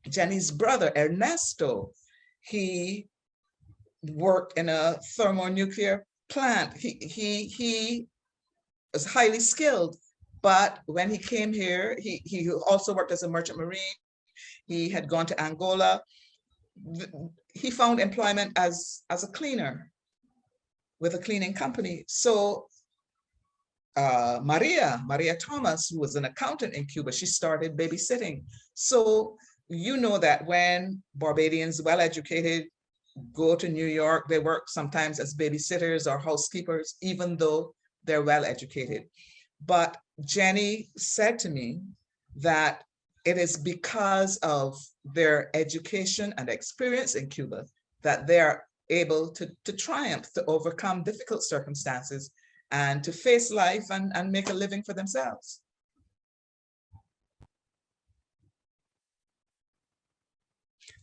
Jenny's brother, Ernesto, he worked in a thermonuclear plant. He was highly skilled, but when he came here, he also worked as a merchant marine. He had gone to Angola. He found employment as a cleaner with a cleaning company. So Maria Thomas, who was an accountant in Cuba, she started babysitting. So you know that when Barbadians, well-educated, go to New York, they work sometimes as babysitters or housekeepers, even though they're well-educated. But Jenny said to me that it is because of their education and experience in Cuba that they are able to triumph, to overcome difficult circumstances and to face life and make a living for themselves.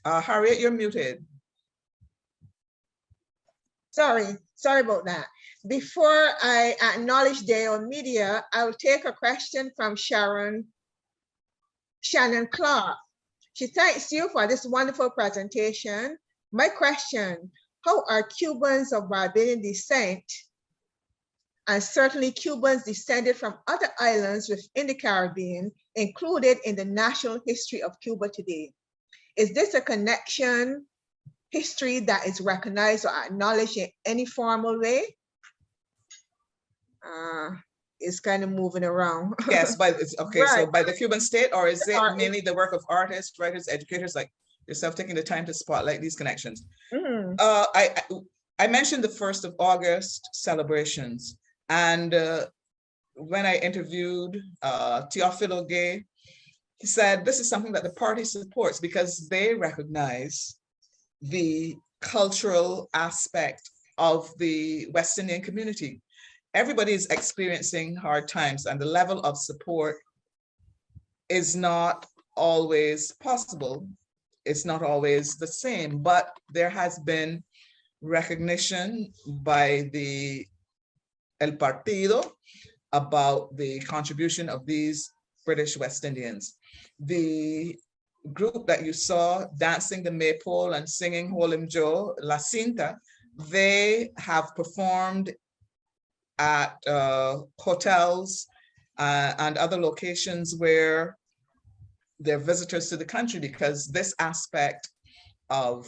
Harriet, you're muted. Sorry about that. Before I acknowledge Dale Media, I will take a question from Shannon Clark. She thanks you for this wonderful presentation. My question, how are Cubans of Barbadian descent, and certainly Cubans descended from other islands within the Caribbean, included in the national history of Cuba today? Is this a connection history that is recognized or acknowledged in any formal way? It's kind of moving around. Yes, but it's okay. Right. So by the Cuban state, or is it mainly the work of artists, writers, educators like yourself taking the time to spotlight these connections? Mm-hmm. I mentioned the 1st of August celebrations, and when I interviewed Teofilo Gay, he said this is something that the party supports because they recognize the cultural aspect of the West Indian community. Everybody is experiencing hard times and the level of support is not always possible. It's not always the same, but there has been recognition by the El Partido about the contribution of these British West Indians. The group that you saw dancing the maypole and singing Holim Joe, La Cinta, they have performed at hotels and other locations where they're visitors to the country, because this aspect of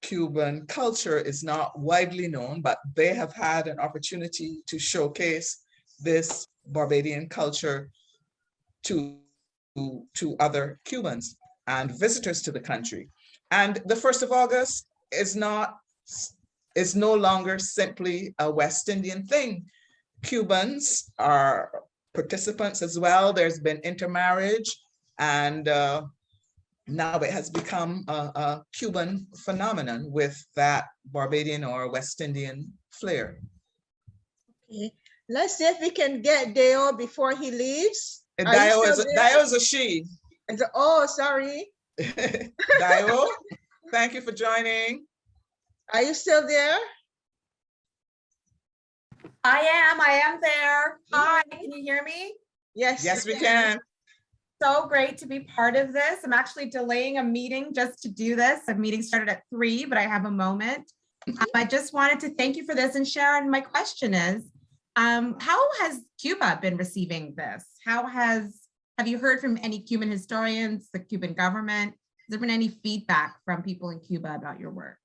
Cuban culture is not widely known, but they have had an opportunity to showcase this Barbadian culture to other Cubans and visitors to the country. And the 1st of August is no longer simply a West Indian thing. Cubans are participants as well. There's been intermarriage, and now it has become a Cuban phenomenon with that Barbadian or West Indian flair. Okay. Let's see if we can get Deo before he leaves. Dio is a she. Oh, sorry. Dio, thank you for joining. Are you still there? I am there. Hi, can you hear me? Yes. Yes, we can. So great to be part of this. I'm actually delaying a meeting just to do this. The meeting started at 3, but I have a moment. I just wanted to thank you for this. And Sharon, my question is, how has Cuba been receiving this? Have you heard from any Cuban historians, the Cuban government? Has there been any feedback from people in Cuba about your work?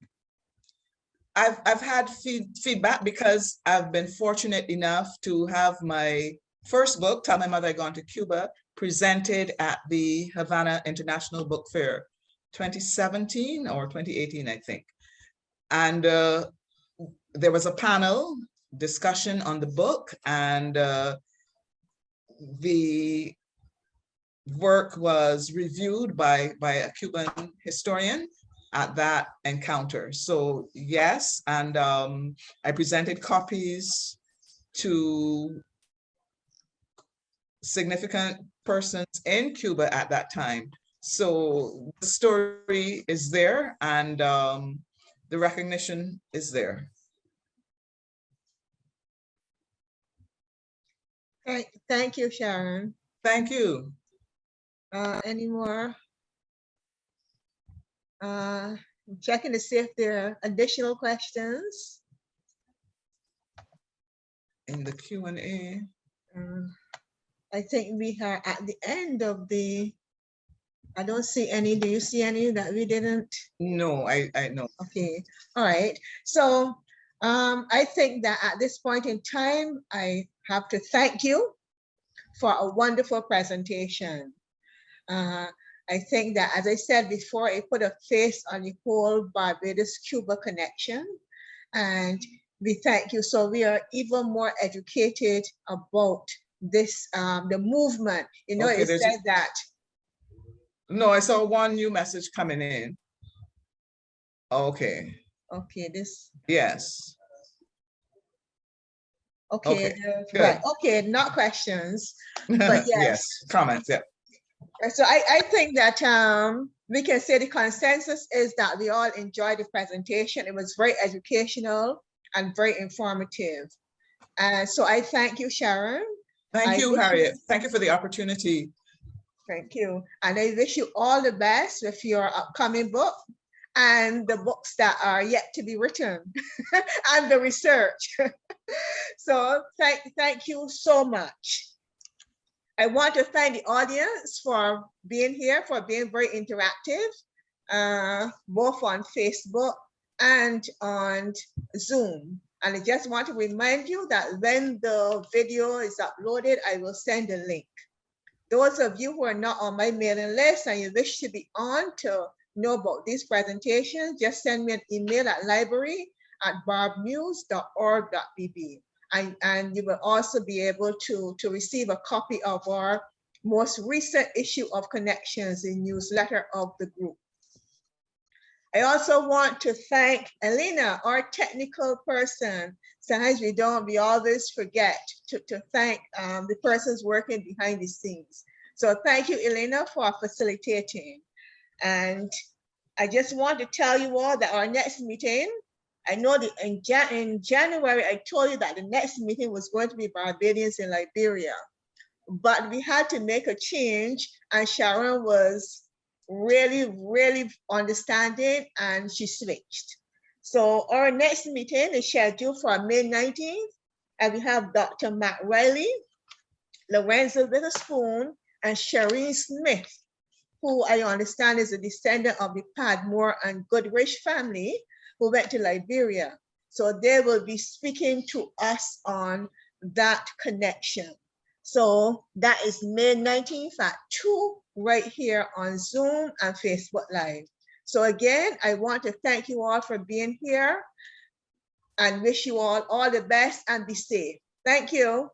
I've had feedback because I've been fortunate enough to have my first book, Tell My Mother I'd Gone to Cuba, presented at the Havana International Book Fair, 2017 or 2018, I think. And there was a panel discussion on the book, and the work was reviewed by a Cuban historian at that encounter. So yes, and I presented copies to significant persons in Cuba at that time. So the story is there, and the recognition is there. Thank you, Sharon. Thank you. Any more? Checking to see if there are additional questions. In the Q&A. I think we are at the end of the, I don't see any. Do you see any that we didn't? No, I know. Okay, all right. So I think that at this point in time, I have to thank you for a wonderful presentation. I think that, as I said before, it put a face on the whole Barbados-Cuba connection, and we thank you. So we are even more educated about this, the movement. You know, Okay, it said that. No, I saw one new message coming in. Okay. Okay, this. Yes. Okay, Okay, right. Okay, not questions, but yes. Yes, comments, yeah. So I think that we can say the consensus is that we all enjoyed the presentation. It was very educational and very informative. So I thank you, Sharon. Thank you, Harriet. Thank you for the opportunity. Thank you. And I wish you all the best with your upcoming book and the books that are yet to be written and the research. So thank you so much. I want to thank the audience for being here, for being very interactive, both on Facebook and on Zoom. And I just want to remind you that when the video is uploaded, I will send a link. Those of you who are not on my mailing list and you wish to be on to know about these presentations, just send me an email at library@barbnews.org.bb. And you will also be able to receive a copy of our most recent issue of Connections, the newsletter of the group. I also want to thank Elena, our technical person. Sometimes we always forget to thank the persons working behind the scenes. So thank you, Elena, for facilitating. And I just want to tell you all that our next meeting, I know that in January, I told you that the next meeting was going to be Barbadians in Liberia, but we had to make a change, and Sharon was really understanding, and she switched. So our next meeting is scheduled for May 19th, and we have Dr. Matt Riley, Lorenzo Witherspoon, and Shereen Smith, who I understand is a descendant of the Padmore and Goodrich family who went to Liberia. So they will be speaking to us on that connection. So that is May 19th at 2 right here on Zoom and Facebook Live. So again, I want to thank you all for being here and wish you all the best and be safe. Thank you.